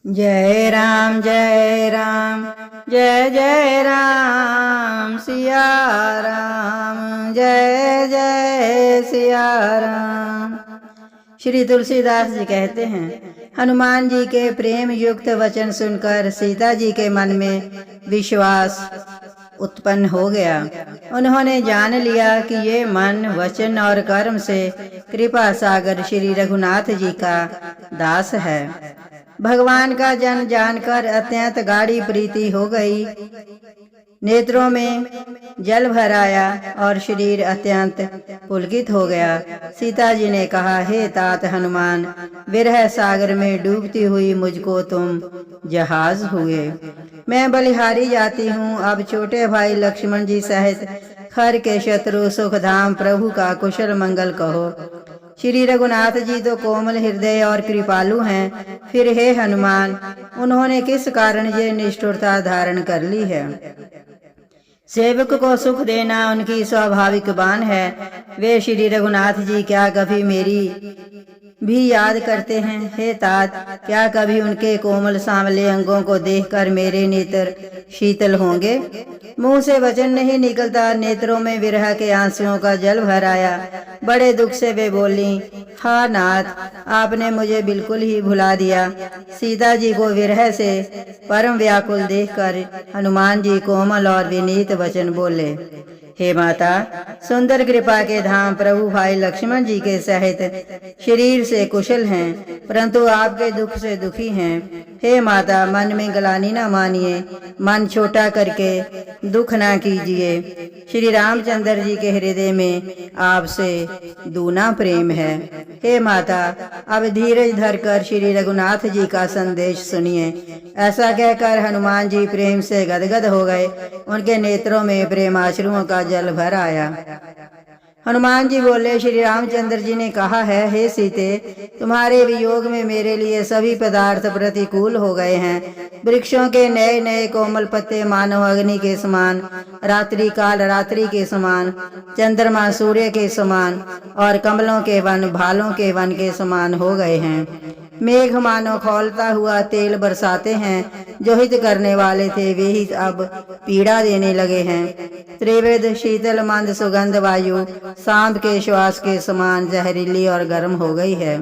जय राम जय राम जय जय राम सिया राम जय जय सिया राम। श्री तुलसीदास जी कहते हैं, हनुमान जी के प्रेम युक्त वचन सुनकर सीता जी के मन में विश्वास उत्पन्न हो गया। उन्होंने जान लिया कि ये मन वचन और कर्म से कृपा सागर श्री रघुनाथ जी का दास है। भगवान का जन जानकर अत्यंत गाढ़ी प्रीति हो गई। नेत्रों में जल भर आया और शरीर अत्यंत पुलकित हो गया। सीता जी ने कहा, हे तात हनुमान, विरह सागर में डूबती हुई मुझको तुम जहाज हुए। मैं बलिहारी जाती हूँ। अब छोटे भाई लक्ष्मण जी सहित खर के शत्रु सुखधाम प्रभु का कुशल मंगल कहो। श्री रघुनाथ जी तो कोमल हृदय और कृपालु हैं, फिर हे हनुमान, उन्होंने किस कारण ये निष्ठुरता धारण कर ली है? सेवक को सुख देना उनकी स्वाभाविक बान है। वे श्री रघुनाथ जी क्या कभी मेरी भी याद करते हैं? हे तात, क्या कभी उनके कोमल सांवले अंगों को देखकर मेरे नेत्र शीतल होंगे? मुंह से वचन नहीं निकलता, नेत्रों में विरह के आंसुओं का जल भर आया। बड़े दुख से वे बोली, हा नाथ, आपने मुझे बिल्कुल ही भुला दिया। सीता जी को विरह से परम व्याकुल देखकर हनुमान जी कोमल और विनीत वचन बोले, हे माता, सुंदर कृपा के धाम प्रभु भाई लक्ष्मण जी के सहित शरीर से कुशल हैं, परंतु आपके दुख से दुखी हैं। हे माता, मन में ग्लानि न मानिए, मन छोटा करके दुख ना कीजिए। श्री रामचंद्र जी के हृदय में आपसे दूना प्रेम है। हे माता, अब धीरज धरकर श्री रघुनाथ जी का संदेश सुनिए। ऐसा कहकर हनुमान जी प्रेम से गदगद हो गए। उनके नेत्रों में प्रेमाश्रुओं का जल भर आया। हनुमान जी बोले, श्री रामचंद्र जी ने कहा है, हे सीते, तुम्हारे वियोग में मेरे लिए सभी पदार्थ प्रतिकूल हो गए हैं। वृक्षों के नए नए कोमल पत्ते मानो अग्नि के समान, रात्रि काल रात्रि के समान, चंद्रमा सूर्य के समान और कमलों के वन भालों के वन के समान हो गए हैं। मेघ मानो खौलता हुआ तेल बरसाते हैं। जो हित करने वाले थे वे ही अब पीड़ा देने लगे हैं। त्रिविध शीतल मंद सुगंध वायु सांप के श्वास के समान जहरीली और गर्म हो गई है।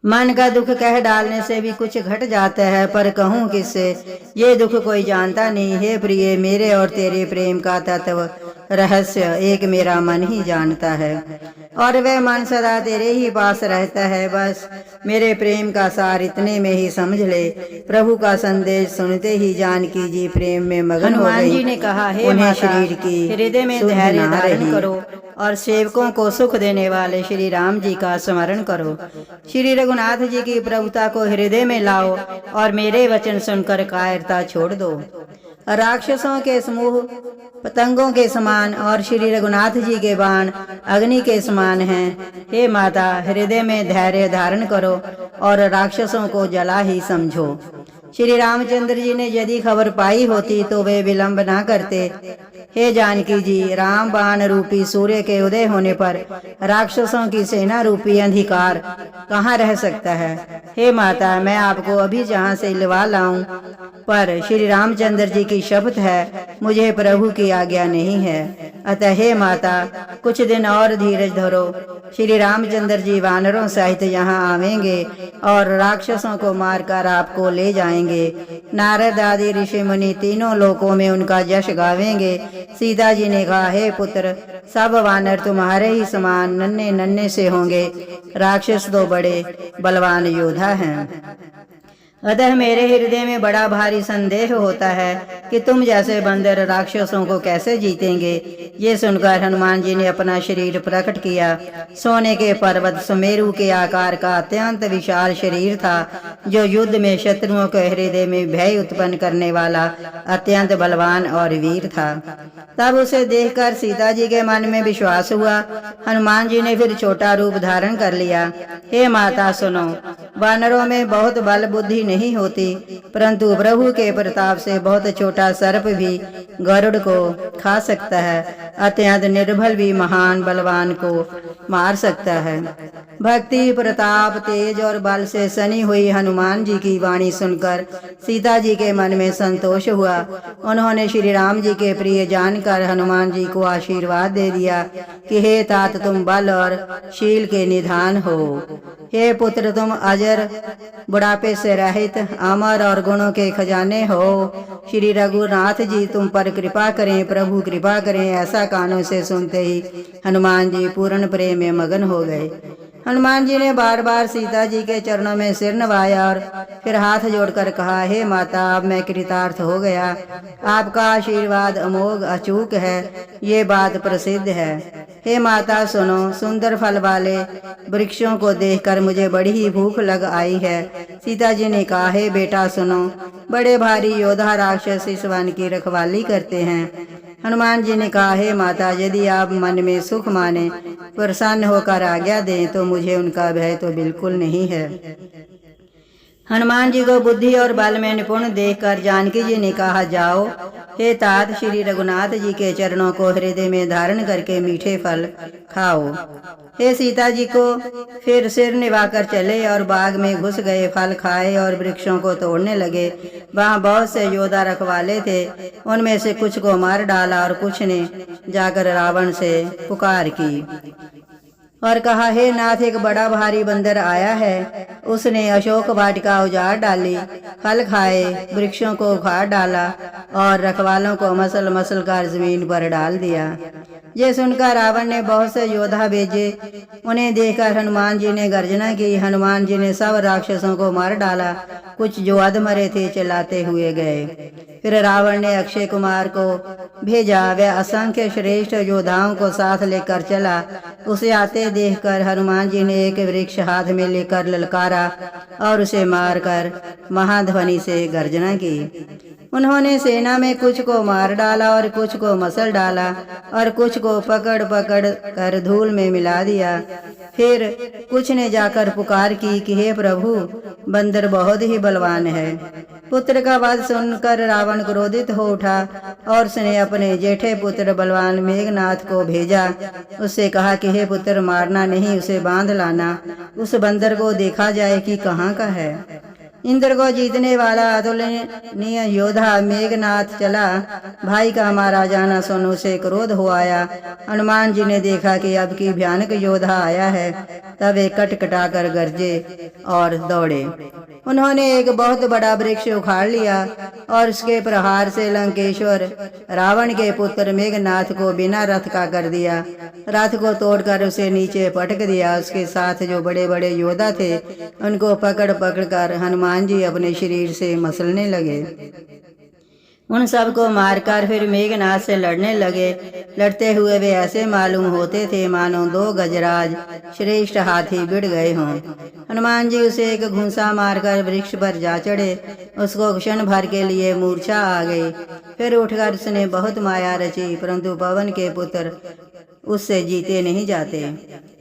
मन का दुख कह डालने से भी कुछ घट जाता है, पर कहूँ किससे? ये दुख कोई जानता नहीं। हे प्रिय, मेरे और तेरे प्रेम का तत्व रहस्य एक मेरा मन ही जानता है, और वह मन सदा तेरे ही पास रहता है। बस मेरे प्रेम का सार इतने में ही समझ ले। प्रभु का संदेश सुनते ही जानकी जी प्रेम में मगन हो गई। हनुमान जी ने कहा, हे माता, शरीर की हृदय में धैर्य धारण करो और सेवकों को सुख देने वाले श्री राम जी का स्मरण करो। श्री रघुनाथ जी की प्रभुता को हृदय में लाओ और मेरे वचन सुनकर कायरता छोड़ दो। राक्षसों के समूह पतंगों के समान और श्री रघुनाथ जी के बाण अग्नि के समान हैं। हे माता, हृदय में धैर्य धारण करो और राक्षसों को जला ही समझो। श्री रामचंद्र जी ने यदि खबर पाई होती तो वे विलंब ना करते। हे जानकी जी, राम बाण रूपी सूर्य के उदय होने पर राक्षसों की सेना रूपी अंधकार कहाँ रह सकता है? हे माता, मैं आपको अभी जहाँ से लिवा लाऊं, पर श्री रामचंद्र जी की शपथ है, मुझे प्रभु की आज्ञा नहीं है। अतः हे माता, कुछ दिन और धीरज धरो। श्री रामचंद्र जी वानरों सहित यहाँ आवेंगे और राक्षसों को मारकर आपको ले जाएंगे। नारद आदि ऋषि मुनि तीनों लोकों में उनका यश गावेंगे। सीता जी ने कहा, हे पुत्र, सब वानर तुम्हारे ही समान नन्हे नन्हे से होंगे। राक्षस तो बड़े बलवान योद्धा हैं। अतः मेरे हृदय में बड़ा भारी संदेह होता है कि तुम जैसे बंदर राक्षसों को कैसे जीतेंगे। ये सुनकर हनुमान जी ने अपना शरीर प्रकट किया। सोने के पर्वत सुमेरु के आकार का अत्यंत विशाल शरीर था, जो युद्ध में शत्रुओं के हृदय में भय उत्पन्न करने वाला अत्यंत बलवान और वीर था। तब उसे देखकर सीता जी के मन में विश्वास हुआ। हनुमान जी ने फिर छोटा रूप धारण कर लिया। हे माता, सुनो, वानरों में बहुत बल बुद्धि नहीं होती, परंतु प्रभु के प्रताप से बहुत छोटा सर्प भी गरुड़ को खा सकता है। अत्यंत निर्बल भी महान बलवान को मार सकता है। भक्ति, प्रताप, तेज और बल से सनी हुई हनुमान जी की वाणी सुनकर सीता जी के मन में संतोष हुआ। उन्होंने श्री राम जी के प्रिय जानकर हनुमान जी को आशीर्वाद दे दिया कि हे तात, तुम बल और शील के निधान हो। हे पुत्र, तुम अजर, बुढ़ापे से रहित, अमर और गुणों के खजाने हो। श्री रघुनाथ जी तुम पर कृपा करें, प्रभु कृपा करें। ऐसा कानों से सुनते ही हनुमान जी पूर्ण प्रेम में मगन हो गए। हनुमान जी ने बार बार सीता जी के चरणों में सिर नवाया और फिर हाथ जोड़कर कहा, हे माता, अब मैं कृतार्थ हो गया। आपका आशीर्वाद अमोघ अचूक है, ये बात प्रसिद्ध है। हे माता सुनो, सुंदर फल वाले वृक्षों को देखकर मुझे बड़ी ही भूख लग आई है। सीता जी ने कहा, हे बेटा सुनो, बड़े भारी योद्धा राक्षस इस वन की रखवाली करते हैं। हनुमान जी ने कहा, हे माता, यदि आप मन में सुख माने, प्रसन्न होकर आज्ञा दें तो मुझे उनका भय तो बिल्कुल नहीं है। हनुमान जी को बुद्धि और बल में निपुण देखकर जानकी जी ने कहा, जाओ हे तात, श्री रघुनाथ जी के चरणों को हृदय में धारण करके मीठे फल खाओ। हे सीता जी को फिर सिर निभाकर चले और बाग में घुस गए, फल खाए और वृक्षों को तोड़ने लगे। वहाँ बहुत से योद्धा रखवाले थे, उनमें से कुछ को मार डाला और कुछ ने जाकर रावण से पुकार की और कहा, हे नाथ, एक बड़ा भारी बंदर आया है। उसने अशोक वाटिका उजाड़ डाली, फल खाए, वृक्षों को उखाड़ डाला और रखवालों को मसल मसल कर जमीन पर डाल दिया। ये सुनकर रावण ने बहुत से योद्धा भेजे। उन्हें देखकर हनुमान जी ने गर्जना की। हनुमान जी ने सब राक्षसों को मार डाला। कुछ जो अधमरे थे चिल्लाते हुए गए। फिर रावण ने अक्षय कुमार को भेजा। वह असंख्य श्रेष्ठ योद्धाओं को साथ लेकर चला। उसे आते देखकर हनुमान जी ने एक वृक्ष हाथ में लेकर ललकारा और उसे मारकर महाध्वनि से गर्जना की। उन्होंने सेना में कुछ को मार डाला और कुछ को मसल डाला और कुछ को पकड़ पकड़ कर धूल में मिला दिया। फिर कुछ ने जाकर पुकार की कि हे प्रभु, बंदर बहुत ही बलवान है। पुत्र का वध सुनकर रावण क्रोधित हो उठा और उसने अपने जेठे पुत्र बलवान मेघनाथ को भेजा। उससे कहा कि हे पुत्र, मारना नहीं, उसे बांध लाना। उस बंदर को देखा जाए कि कहाँ का है। इंद्र को जीतने वाला अतुलनीय योद्धा मेघनाथ चला। भाई का मारा जाना सुन उसे क्रोध हो आया। हनुमान जी ने देखा कि अब की भयानक योद्धा आया है, तब वे कटकटाकर गरजे और दौड़े। उन्होंने एक बहुत बड़ा वृक्ष उखाड़ लिया और उसके प्रहार से लंकेश्वर रावण के पुत्र मेघनाथ को बिना रथ का कर दिया। रथ को तोड़कर उसे नीचे पटक दिया। उसके साथ जो बड़े बड़े योद्धा थे उनको पकड़ पकड़ कर हनुमान जी अपने शरीर से मसलने लगे। उन सबको मारकर फिर मेघनाथ से लड़ने लगे। लड़ते हुए वे ऐसे मालूम होते थे मानो दो गजराज श्रेष्ठ हाथी भिड़ गए हों। हनुमान जी उसे एक घूंसा मारकर वृक्ष पर जा चढ़े। उसको क्षण भर के लिए मूर्छा आ गई। फिर उठकर उसने बहुत माया रची, परंतु पवन के पुत्र उससे जीते नहीं जाते।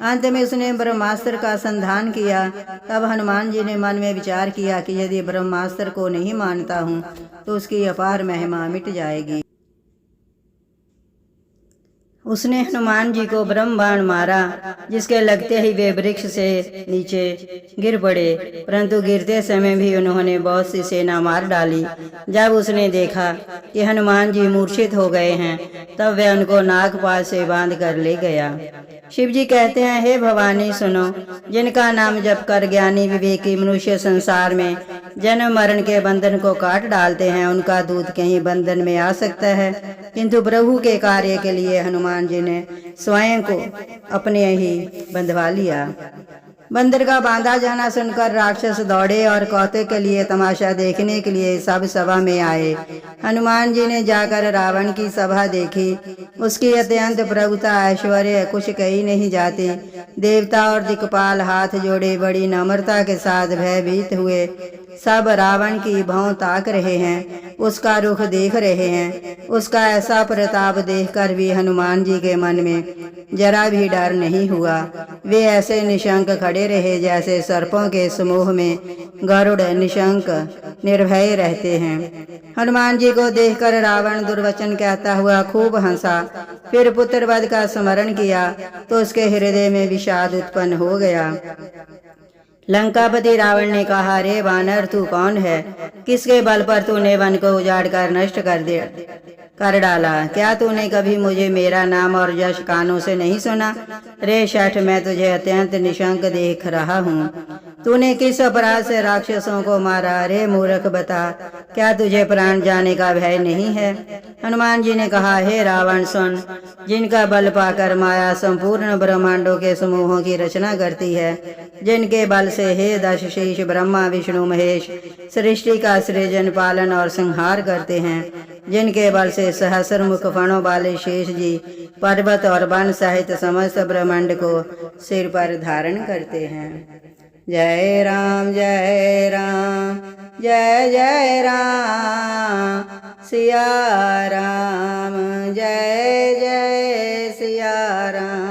अंत में उसने ब्रह्मास्त्र का संधान किया। तब हनुमान जी ने मन में विचार किया कि यदि ब्रह्मास्त्र को नहीं मानता हूँ तो उसकी अपार महिमा मिट जाएगी। उसने हनुमान जी को ब्रह्म बाण मारा, जिसके लगते ही वे वृक्ष से नीचे गिर पड़े, परंतु गिरते समय भी उन्होंने बहुत सी सेना मार डाली। जब उसने देखा कि हनुमान जी मूर्छित हो गए हैं, तब वह उनको नागपाश से बांध कर ले गया। शिव जी कहते हैं, हे भवानी सुनो, जिनका नाम जप कर ज्ञानी विवेकी मनुष्य संसार में जन्म मरण के बंधन को काट डालते हैं, उनका दूत कहीं बंधन में आ सकता है, किंतु प्रभु के कार्य के लिए हनुमान जी ने स्वयं को अपने ही बंधवा लिया। बंदर का बांधा जाना सुनकर राक्षस दौड़े और कौतुक के लिए तमाशा देखने के लिए सब सभा में आए। हनुमान जी ने जाकर रावण की सभा देखी। उसकी अत्यंत प्रभुता ऐश्वर्य कुछ कही नहीं जाती। देवता और दिक्पाल हाथ जोड़े बड़ी नम्रता के साथ भयभीत हुए सब रावण की भौं ताक रहे हैं, उसका रुख देख रहे हैं। उसका ऐसा प्रताप देखकर भी हनुमान जी के मन में जरा भी डर नहीं हुआ। वे ऐसे निशंक खड़े रहे जैसे सर्पों के समूह में गरुड़ निशंक निर्भय रहते हैं। हनुमान जी को देखकर रावण दुर्वचन कहता हुआ खूब हंसा। फिर पुत्रवध का स्मरण किया तो उसके हृदय में विषाद उत्पन्न हो गया। लंकापति रावण ने कहा, रे वानर, तू कौन है? किसके बल पर तूने वन को उजाड़ कर नष्ट कर डाला? क्या तूने कभी मुझे मेरा नाम और यश कानों से नहीं सुना? रे शठ, मैं तुझे अत्यंत निशंक देख रहा हूँ। तूने किस अपराध से राक्षसों को मारा? रे मूर्ख, बता, क्या तुझे प्राण जाने का भय नहीं है? हनुमान जी ने कहा, हे रावण, सुन, जिनका बल पाकर माया संपूर्ण ब्रह्मांडों के समूहों की रचना करती है, जिनके बल से हे दशशीष ब्रह्मा विष्णु महेश सृष्टि का सृजन पालन और संहार करते हैं, जिनके बल से सहस्र मुख फणों वाले शेष जी पर्वत और वन सहित समस्त ब्रह्मांड को सिर पर धारण करते हैं। जय राम जय राम, जय जय राम, सिया राम, जय जय सिया राम।